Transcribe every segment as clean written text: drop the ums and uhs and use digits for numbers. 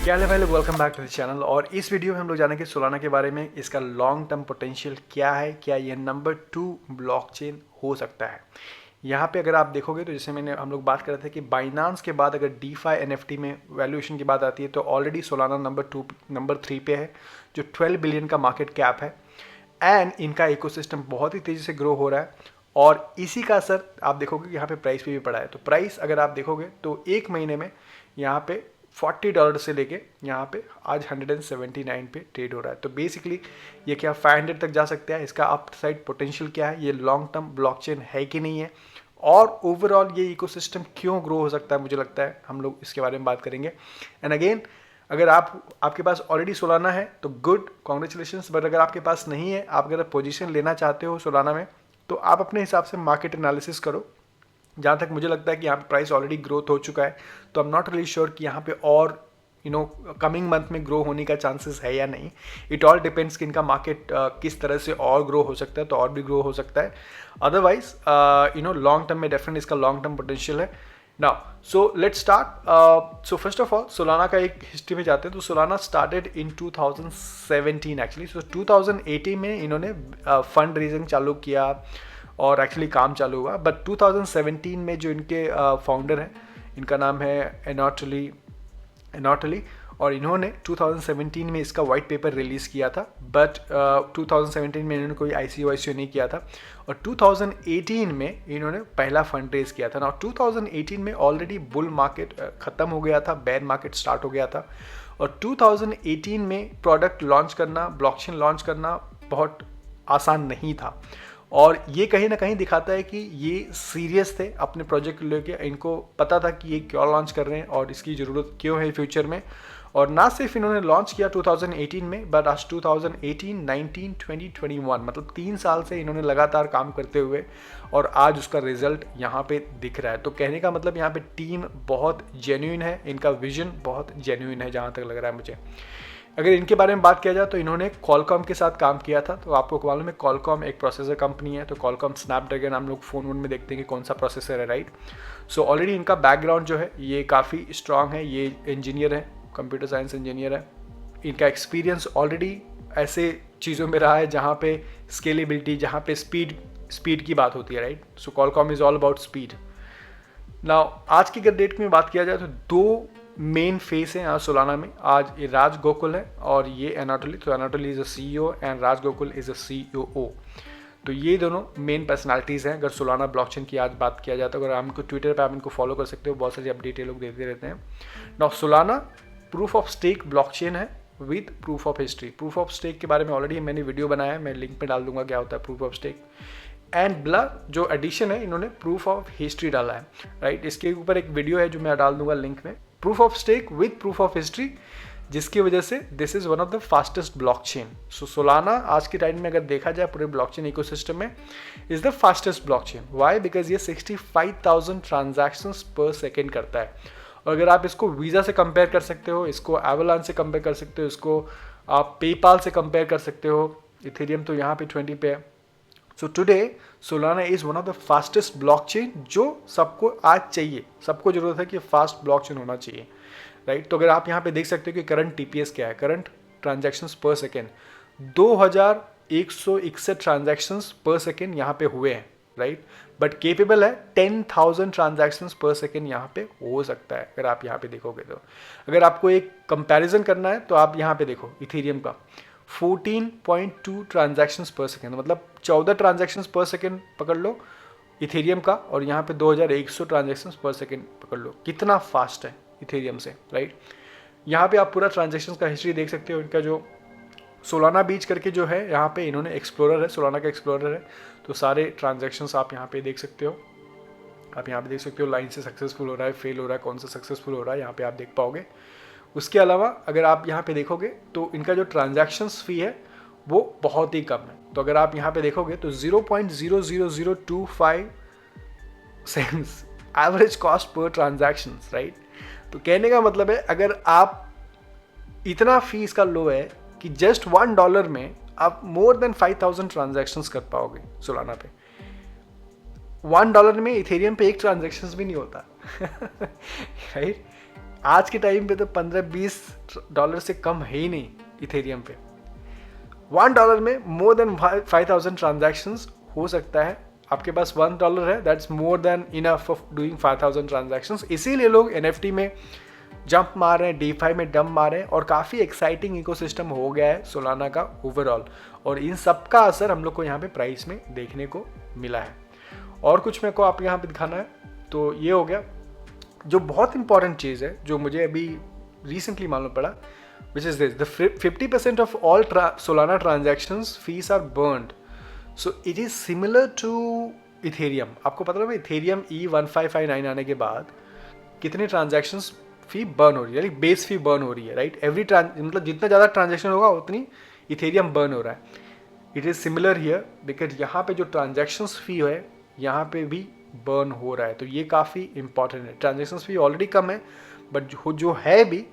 क्या हाल है भाई लोग, welcome back to the channel. और इस वीडियो में हम लोग जानेंगे सोलाना के बारे में, इसका लॉन्ग टर्म पोटेंशियल क्या है, क्या ये नंबर 2 ब्लॉकचेन हो सकता है। यहाँ पे अगर आप देखोगे तो जैसे हम लोग बात कर रहे थे कि बाइनांस के बाद अगर डीफाई एनएफटी में वैल्यूएशन की बात आती है तो ऑलरेडी सोलाना नंबर 3 पे है, जो 12 बिलियन का मार्केट कैप है। एंड इनका इकोसिस्टम बहुत ही तेज़ी से ग्रो हो रहा है और इसी का असर आप देखोगे कि यहाँ पे प्राइस पे भी पड़ा है। तो प्राइस अगर आप देखोगे तो एक महीने में यहाँ पे $40 से लेके यहाँ पे आज 179 पे ट्रेड हो रहा है। तो बेसिकली ये क्या 500 तक जा सकता है, इसका अपसाइड पोटेंशियल क्या है, ये लॉन्ग टर्म ब्लॉकचेन है कि नहीं है, और ओवरऑल ये इकोसिस्टम क्यों ग्रो हो सकता है, मुझे लगता है हम लोग इसके बारे में बात करेंगे। एंड अगेन, अगर आपके पास ऑलरेडी सोलाना है तो गुड, कॉन्ग्रेचुलेशंस। बट अगर आपके पास नहीं है, आप अगर पोजीशन लेना चाहते हो सोलाना में, तो आप अपने हिसाब से मार्केट एनालिसिस करो। जहाँ तक मुझे लगता है कि यहाँ पे प्राइस ऑलरेडी ग्रोथ हो चुका है, तो आई एम नॉट रियली श्योर कि यहाँ पे और कमिंग मंथ में ग्रो होने का चांसेस है या नहीं। इट ऑल डिपेंड्स कि इनका मार्केट किस तरह से और ग्रो हो सकता है, तो और भी ग्रो हो सकता है। अदरवाइज लॉन्ग टर्म में डेफिनेटली इसका लॉन्ग टर्म पोटेंशियल है। Now so let's start. So first of all Solana का एक हिस्ट्री में जाते हैं। तो सोलाना स्टार्टेड इन 2017 एक्चुअली। सो 2018 में इन्होंने फंड रेजिंग चालू किया और एक्चुअली काम चालू हुआ। बट 2017 में जो इनके फाउंडर हैं, इनका नाम है एनॉटली, और इन्होंने 2017 में इसका वाइट पेपर रिलीज़ किया था। बट 2017 में इन्होंने कोई ICO नहीं किया था, और 2018 में इन्होंने पहला फंड रेज किया था ना। 2018 में ऑलरेडी बुल मार्केट ख़त्म हो गया था, बेयर मार्केट स्टार्ट हो गया था, और 2018 में प्रोडक्ट लॉन्च करना, ब्लॉकचेन लॉन्च करना बहुत आसान नहीं था। और ये कहीं ना कहीं दिखाता है कि ये सीरियस थे अपने प्रोजेक्ट को लेके, इनको पता था कि ये क्यों लॉन्च कर रहे हैं और इसकी ज़रूरत क्यों है फ्यूचर में। और ना सिर्फ इन्होंने लॉन्च किया 2018 में, बट आज 2018, 19, 20, 21 मतलब 3 साल से इन्होंने लगातार काम करते हुए, और आज उसका रिजल्ट यहाँ पे दिख रहा है। तो कहने का मतलब यहाँ पे टीम बहुत जेन्युइन है, इनका विजन बहुत जेन्युइन है जहाँ तक लग रहा है मुझे। अगर इनके बारे में बात किया जाए तो इन्होंने कॉलकॉम के साथ काम किया था। तो आपको मालूम है कॉलकॉम एक प्रोसेसर कंपनी है। तो कॉलकॉम स्नैपड्रैगन हम लोग फ़ोन वोन में देखते हैं कि कौन सा प्रोसेसर है, राइट। सो ऑलरेडी इनका बैकग्राउंड जो है ये काफ़ी स्ट्रांग है, ये इंजीनियर है, कंप्यूटर साइंस इंजीनियर है। इनका एक्सपीरियंस ऑलरेडी ऐसे चीज़ों में रहा है जहाँ पे स्केलेबिलिटी, जहाँ पे स्पीड की बात होती है, right. So Qualcomm is all about speed. Now आज की अगर डेट में बात किया जाए तो 2 मेन फेस हैं आज सोलाना में। आज ये राज गोकुल है और ये एनाटोली। तो Anatoly is a CEO and Raj Gokul is a COO। तो ये दोनों मेन पर्सनालिटीज़ हैं अगर सोलाना ब्लॉकचेन की आज बात किया जाए तो। अगर हमको ट्विटर पे आप इनको फॉलो कर सकते हो, बहुत सारी अपडेट ये लोग देते रहते हैं। Now Solana proof of stake blockchain है with proof of history. Proof of stake के बारे में ऑलरेडी मैंने वीडियो बनाया है, मैं लिंक पे डाल दूंगा क्या होता है प्रूफ ऑफ स्टेक। एंड ब्ला जो एडिशन है, इन्होंने प्रूफ ऑफ हिस्ट्री डाला है, राइट। इसके ऊपर एक वीडियो है जो मैं डाल दूंगा लिंक में, proof of stake with proof of history, जिसकी वजह से this is one of the fastest blockchain. So Solana आज के टाइम में अगर देखा जाए पूरे ब्लॉकचेन इकोसिस्टम में is the fastest blockchain. Why? Because ये 65,000 ट्रांजैक्शंस पर सेकेंड करता है। और अगर आप इसको वीज़ा से कंपेयर कर सकते हो, इसको एवलांच से कंपेयर कर सकते हो, इसको आप पेपाल से कंपेयर कर सकते हो। इथेरियम तो यहाँ पे 20 पे है। So today Solana is one of the fastest blockchain, जो सबको आज चाहिए, सबको जरूरत है कि फास्ट ब्लॉकचेन होना चाहिए, राइट। तो अगर आप यहाँ पे देख सकते हो कि करंट TPS क्या है, करंट ट्रांजैक्शंस पर सेकेंड 2161 ट्रांजैक्शंस पर सेकेंड यहाँ पे हुए हैं, राइट। बट केपेबल है 10,000 ट्रांजैक्शंस पर सेकेंड यहाँ पे हो सकता है अगर आप यहाँ पे देखोगे तो। अगर आपको एक कंपैरिजन करना है तो आप यहाँ पे देखो इथेरियम का 14.2 ट्रांजैक्शंस पर सेकेंड, मतलब 14 ट्रांजैक्शंस पर सेकेंड पकड़ लो इथेरियम का, और यहाँ पे 2100 ट्रांजैक्शंस पर सेकेंड पकड़ लो। कितना फास्ट है इथेरियम से, राइट। यहाँ पे आप पूरा ट्रांजैक्शंस का हिस्ट्री देख सकते हो। इनका जो सोलाना बीच करके जो है यहाँ पे इन्होंने एक्सप्लोरर है, सोलाना का एक्सप्लोरर है। तो सारे ट्रांजैक्शंस आप यहाँ पे देख सकते हो। आप यहाँ पे देख सकते हो लाइन से सक्सेसफुल हो रहा है, फेल हो रहा है, कौन सा सक्सेसफुल हो रहा है, यहाँ पे आप देख पाओगे। उसके अलावा अगर आप यहाँ पे देखोगे तो इनका जो ट्रांजैक्शंस फी है वो बहुत ही कम है। तो अगर आप यहाँ पे देखोगे तो 0.00025 cents average cost per transaction, right. तो कहने का मतलब है अगर आप इतना फी इसका लो है कि जस्ट $1 में आप मोर देन 5,000 ट्रांजैक्शंस कर पाओगे सोलाना पे। $1 में इथेरियम पे एक ट्रांजैक्शन भी नहीं होता, राइट। आज के टाइम पे तो $15-20 से कम है ही नहीं इथेरियम पे। $1 में मोर देन 5,000 ट्रांजैक्शंस हो सकता है। आपके पास $1 है, that's more than enough of doing 5,000 transactions. इसीलिए लोग NFT में जंप मार रहे हैं, DeFi में डंप मार रहे हैं, और काफ़ी एक्साइटिंग इकोसिस्टम हो गया है सोलाना का ओवरऑल। और इन सब का असर हम लोग को यहाँ पे प्राइस में देखने को मिला है। और कुछ मेरे को आप यहाँ पे दिखाना है तो ये हो गया। जो बहुत इंपॉर्टेंट चीज़ है जो मुझे अभी रिसेंटली मालूम पड़ा, which is this, the 50% of all Solana transactions fees are burned, so it is similar to Ethereum. आपको पता है इथेरियम E1559 आने के बाद कितने ट्रांजैक्शंस फी बर्न हो रही है, यानी बेस फी बर्न हो रही है, राइट। मतलब जितना ज़्यादा ट्रांजैक्शन होगा उतनी इथेरियम बर्न हो रहा है। It is similar here, because यहाँ पे जो ट्रांजैक्शंस फी है यहाँ पे भी बर्न हो रहा है। तो ये काफ़ी इंपॉर्टेंट है। ट्रांजैक्शंस फी ऑलरेडी कम है, बट जो है भी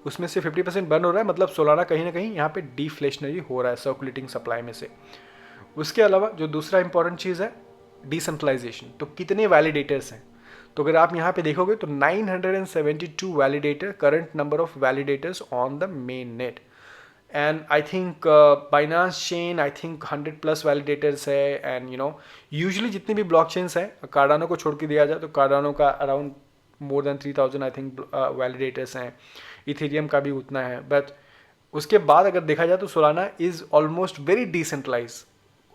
उसमें से 50% बर्न हो रहा है, मतलब सोलाना कहीं ना कहीं यहाँ पे डिफ्लेशनरी हो रहा है सर्कुलेटिंग सप्लाई में से। उसके अलावा जो दूसरा इंपॉर्टेंट चीज़ है डिसेंट्रलाइजेशन। तो कितने वैलिडेटर्स हैं, तो अगर आप यहाँ पे देखोगे तो 972 validator, current number of validators on the main net. And I think Binance chain I think 100+ validators है। एंड यूजुअली जितने भी ब्लॉक चेन्स हैं, कार्डानो को छोड़ के दिया जाए तो कार्डानो का around more than 3,000 I think validators हैं। इथेरियम का भी उतना है। बट उसके बाद अगर देखा जाए तो Solana is almost very decentralize,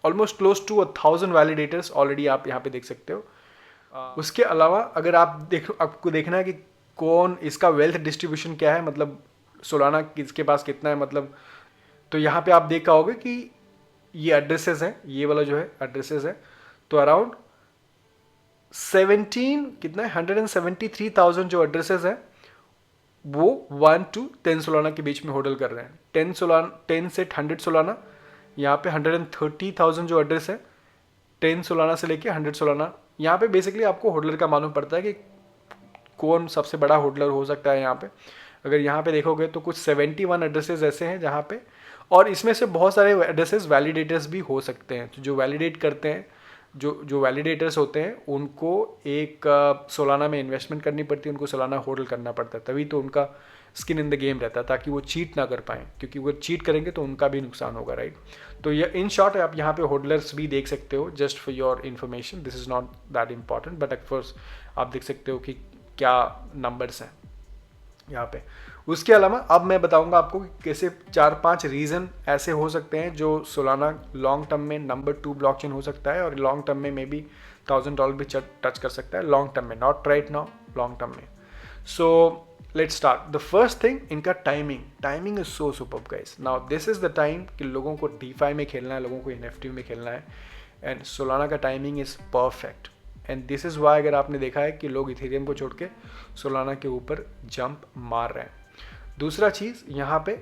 almost close to 1,000 validators already आप यहाँ पे देख सकते हो। उसके अलावा अगर आपको देखना है कि कौन इसका वेल्थ डिस्ट्रीब्यूशन क्या है, मतलब सोलाना किसके पास कितना है, मतलब तो यहाँ पे आप देख पाओगे कि ये एड्रेसेस हैं, ये वाला जो है एड्रेसेस है, तो अराउंड 173,000 जो एड्रेसेस हैं वो 1 to 10 सोलाना के बीच में होल्ड कर रहे हैं। 10 से 100 सोलाना, यहाँ पे 130,000 जो एड्रेस है 10 सोलाना से लेके 100 सोलाना। यहाँ पे बेसिकली आपको होल्डर का मालूम पड़ता है कि कौन सबसे बड़ा होल्डर हो सकता है यहाँ पे। अगर यहाँ पे देखोगे तो कुछ 71 एड्रेसेस ऐसे हैं जहाँ पे, और इसमें से बहुत सारे एड्रेसेस वैलिडेटर्स भी हो सकते हैं। तो जो वैलिडेट करते हैं, जो वैलिडेटर्स होते हैं उनको एक सोलाना में इन्वेस्टमेंट करनी पड़ती है, उनको सोलाना होल्ड करना पड़ता है, तभी तो उनका स्किन इन द गेम रहता है, ताकि वो चीट ना कर पाएँ, क्योंकि वो चीट करेंगे तो उनका भी नुकसान होगा, राइट। तो ये इन शॉर्ट आप यहाँ पे होल्डर्स भी देख सकते हो, just for your information. This is not that important, but of course आप देख सकते हो कि क्या नंबर्स हैं यहाँ पे। उसके अलावा अब मैं बताऊंगा आपको कि कैसे 4-5 रीज़न ऐसे हो सकते हैं जो सोलाना लॉन्ग टर्म में नंबर 2 ब्लॉकचेन हो सकता है, और लॉन्ग टर्म में मे बी $1,000 भी टच कर सकता है, लॉन्ग टर्म में, not right now, long term में। So let's start. The first thing, इनका timing is so superb guys. Now this is the time कि लोगों को DeFi में खेलना है, लोगों को NFT में खेलना है, एंड सोलाना का timing is perfect. And this is why अगर आपने देखा है कि लोग इथेरियम को छोड़ के सोलाना के ऊपर जंप मार रहे हैं। दूसरा चीज़ यहाँ पे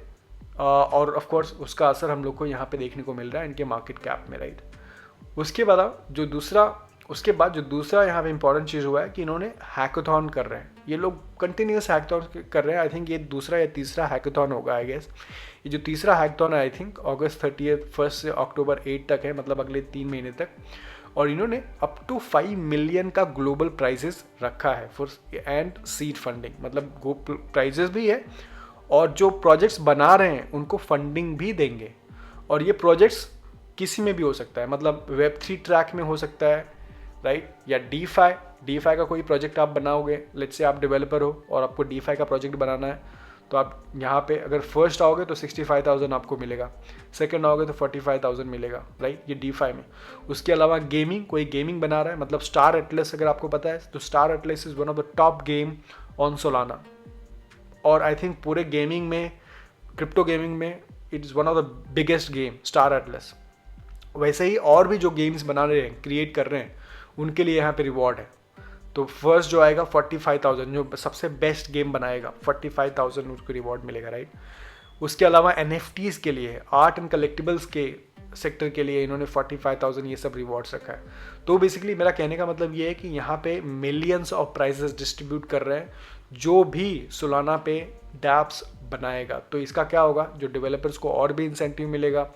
और ऑफ कोर्स उसका असर हम लोग को यहाँ पे देखने को मिल रहा है इनके मार्केट कैप में, राइट। उसके बाद जो दूसरा यहाँ पे इंपॉर्टेंट चीज़ हुआ है कि इन्होंने हैकाथॉन कर रहे हैं। ये लोग कंटिन्यूस हैकाथॉन कर रहे हैं। आई थिंक ये दूसरा या तीसरा हैकाथॉन होगा, आई गेस। ये जो तीसरा हैकाथॉन है आई थिंक अगस्त 31 से अक्टूबर 8 तक है, मतलब अगले 3 महीने तक। और इन्होंने अप टू 5 मिलियन का ग्लोबल प्राइजेस रखा है फॉर एंड सीड फंडिंग, मतलब प्राइजेस भी है, और जो प्रोजेक्ट्स बना रहे हैं उनको फंडिंग भी देंगे। और ये प्रोजेक्ट्स किसी में भी हो सकता है, मतलब Web3 ट्रैक में हो सकता है, राइट, या DeFi का कोई प्रोजेक्ट आप बनाओगे, लेट्स से आप डेवलपर हो और आपको DeFi का प्रोजेक्ट बनाना है, तो आप यहाँ पे अगर फर्स्ट आओगे तो 65,000 आपको मिलेगा, सेकंड आओगे तो 45,000 मिलेगा, राइट, ये DeFi में। उसके अलावा कोई गेमिंग बना रहा है, मतलब स्टार एटलस अगर आपको पता है तो star Atlas is one of the top game on Solana, और आई थिंक पूरे गेमिंग में, क्रिप्टो गेमिंग में it is one of the biggest game star Atlas. वैसे ही और भी जो गेम्स बना रहे हैं, क्रिएट कर रहे हैं, उनके लिए यहाँ पे रिवॉर्ड है। तो फर्स्ट जो आएगा 45,000, जो सबसे बेस्ट गेम बनाएगा 45,000 उसको रिवॉर्ड मिलेगा, राइट। उसके अलावा NFTs के लिए, आर्ट एंड कलेक्टिबल्स के सेक्टर के लिए इन्होंने 45,000 ये सब रिवॉर्ड्स रखा है। तो बेसिकली मेरा कहने का मतलब ये है कि यहाँ पे मिलियंस ऑफ प्राइजेस डिस्ट्रीब्यूट कर रहे हैं जो भी सोलाना पे डैप्स बनाएगा। तो इसका क्या होगा, जो डेवलपर्स को और भी इंसेंटिव मिलेगा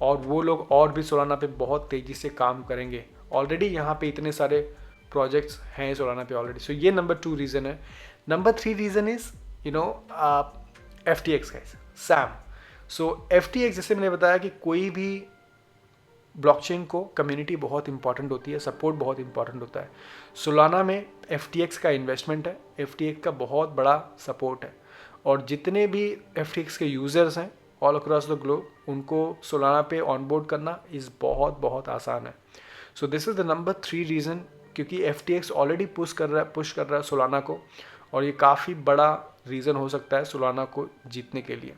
और वो लोग और भी सोलाना पे बहुत तेज़ी से काम करेंगे। ऑलरेडी यहाँ पे इतने सारे प्रोजेक्ट्स हैं सोलाना पे ऑलरेडी। सो ये नंबर 2 रीज़न है। नंबर 3 रीज़न इज़ FTX का सैम। सो FTX, जैसे मैंने बताया कि कोई भी ब्लॉकचेन को कम्युनिटी बहुत इंपॉर्टेंट होती है, सपोर्ट बहुत इंपॉर्टेंट होता है। सोलाना में FTX का इन्वेस्टमेंट है, FTX का बहुत बड़ा सपोर्ट है, और जितने भी FTX के यूज़र्स हैं ऑल अक्रॉस द ग्लोब, उनको सोलाना पे ऑनबोर्ड करना इज़ बहुत बहुत आसान है। So this is the number 3 reason, क्योंकि FTX ऑलरेडी पुश कर रहा है सोलाना को, और ये काफ़ी बड़ा रीज़न हो सकता है सोलाना को जीतने के लिए।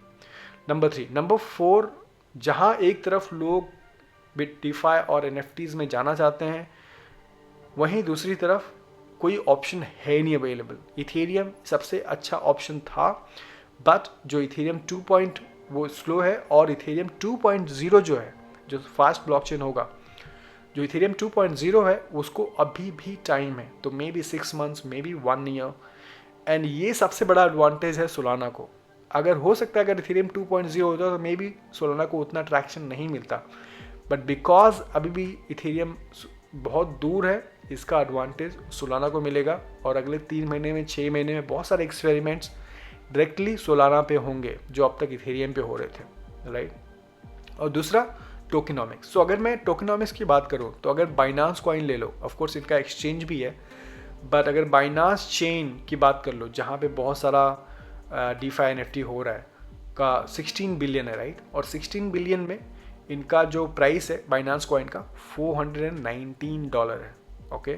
नंबर 3। नंबर 4, जहाँ एक तरफ लोग DeFi और NFTs में जाना चाहते हैं, वहीं दूसरी तरफ कोई ऑप्शन है नहीं अवेलेबल। इथेरियम सबसे अच्छा ऑप्शन था, बट जो इथेरियम 2. वो स्लो है, और इथेरियम 2.0 जो है, जो फास्ट ब्लॉकचेन होगा, जो इथेरियम 2.0 है, उसको अभी भी टाइम है, तो may be 6 months, may be 1 year. And ये सबसे बड़ा एडवांटेज है सोलाना को। अगर हो सकता है अगर इथेरियम 2.0 होता तो मे बी सोलाना को उतना ट्रैक्शन नहीं मिलता, बट बिकॉज अभी भी इथेरियम बहुत दूर है, इसका एडवांटेज सोलाना को मिलेगा, और अगले 3 महीने में 6 महीने में बहुत सारे एक्सपेरिमेंट्स डायरेक्टली सोलाना पे होंगे जो अब तक इथेरियम पे हो रहे थे, राइट। और दूसरा टोकेनॉमिक्स। सो अगर मैं टोकेनॉमिक्स की बात करूँ तो अगर बाइनांस कॉइन ले लो, ऑफकोर्स इनका एक्सचेंज भी है, बट अगर बाइनांस चेन की बात कर लो, जहाँ पे बहुत सारा DeFi NFT हो रहा है, का 16 बिलियन है, राइट। और 16 बिलियन में इनका जो प्राइस है बाइनांस कॉइन का $419 है, ओके।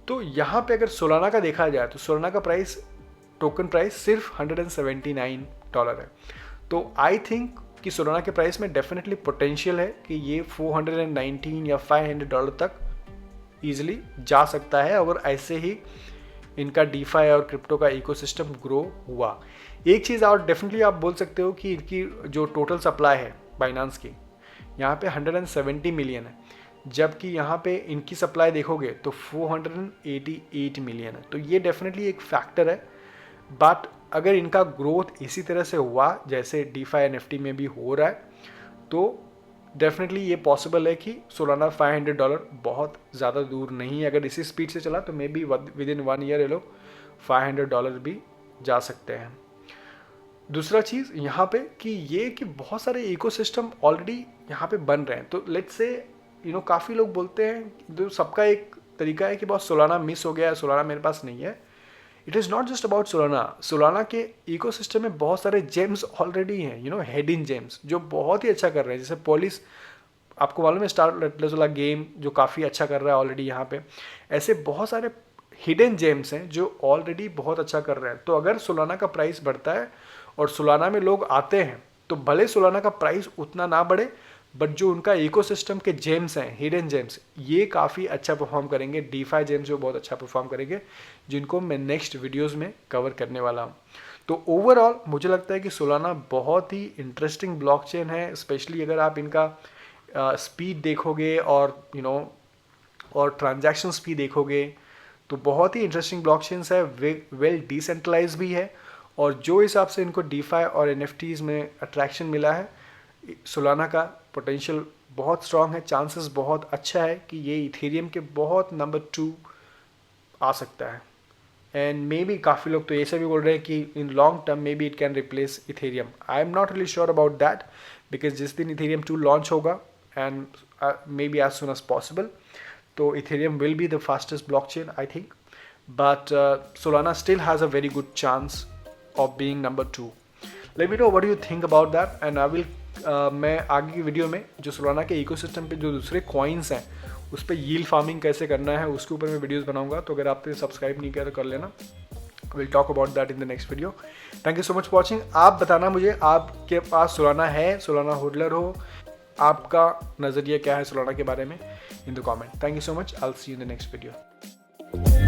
तो यहाँ पे अगर सोलाना का देखा जाए तो सोलाना का प्राइस, टोकन प्राइस सिर्फ $179 है। तो आई थिंक कि सोलाना के प्राइस में डेफिनेटली पोटेंशियल है कि ये 419 या $500 तक ईजिली जा सकता है, अगर ऐसे ही इनका DeFi और क्रिप्टो का इकोसिस्टम ग्रो हुआ। एक चीज़ और डेफिनेटली आप बोल सकते हो कि इनकी जो टोटल सप्लाई है बाइनांस की, यहाँ पे 170 मिलियन है, जबकि यहाँ पे इनकी सप्लाई देखोगे तो 488 मिलियन है। तो ये डेफिनेटली एक फैक्टर है, बट अगर इनका ग्रोथ इसी तरह से हुआ जैसे DeFi NFT में भी हो रहा है, तो डेफिनेटली ये पॉसिबल है कि सोलाना $500 बहुत ज़्यादा दूर नहीं है। अगर इसी स्पीड से चला तो may be with in 1 year ये लोग $500 भी जा सकते हैं। दूसरा चीज़ यहाँ पे कि ये कि बहुत सारे इकोसिस्टम ऑलरेडी यहाँ पे बन रहे हैं। तो लेट्स से काफ़ी लोग बोलते हैं, जो सबका एक तरीका है कि बहुत सोलाना मिस हो गया है, सोलाना मेरे पास नहीं है। It is not just about Solana के इकोसिस्टम में बहुत सारे जेम्स ऑलरेडी हैं, हेडिन जेम्स जो बहुत ही अच्छा कर रहे हैं। जैसे पॉलिस, आपको मालूम है, स्टार एटलस वाला गेम जो काफ़ी अच्छा कर रहा है ऑलरेडी यहाँ पे। ऐसे बहुत सारे हिडन जेम्स हैं जो ऑलरेडी बहुत अच्छा कर रहे हैं। तो अगर सोलाना का प्राइस बढ़ता है और सोलाना में लोग आते हैं, तो भले सोलाना का प्राइस उतना ना बढ़े, बट जो उनका इकोसिस्टम के जेम्स हैं, हिडन जेम्स, ये काफ़ी अच्छा परफॉर्म करेंगे। DeFi जेम्स जो बहुत अच्छा परफॉर्म करेंगे, जिनको मैं नेक्स्ट वीडियोस में कवर करने वाला हूँ। तो ओवरऑल मुझे लगता है कि सोलाना बहुत ही इंटरेस्टिंग ब्लॉकचेन है, स्पेशली अगर आप इनका स्पीड देखोगे और और ट्रांजैक्शन स्पीड देखोगे, तो बहुत ही इंटरेस्टिंग ब्लॉकचेन्स है, वेल डिसेंट्रलाइज भी है, और जो हिसाब से इनको DeFi और NFTs में अट्रैक्शन मिला है, सोलाना का पोटेंशियल बहुत स्ट्रॉन्ग है। चांसेस बहुत अच्छा है कि ये इथेरियम के बहुत नंबर 2 आ सकता है। एंड मे बी काफ़ी लोग तो ऐसे भी बोल रहे हैं कि in long term maybe it can replace Ethereum. I am not really sure about that, because जिस दिन इथेरियम 2 लॉन्च होगा, and maybe as soon as possible, तो Ethereum will be the fastest blockchain I think, but Solana still has a very good chance of being number 2। Let me know what you think about that, and I will मैं आगे की video में जो Solana के ecosystem पे जो दूसरे coins हैं उस पर यील्ड फार्मिंग कैसे करना है उसके ऊपर मैं वीडियोस बनाऊंगा। तो अगर आपने सब्सक्राइब नहीं किया तो कर लेना। Will talk about that in the next video. Thank you so much for watching. आप बताना मुझे, आपके पास सोलाना है, सोलाना होल्डर हो, आपका नज़रिया क्या है सोलाना के बारे में in the comment. Thank you so much. I will see you in the next video.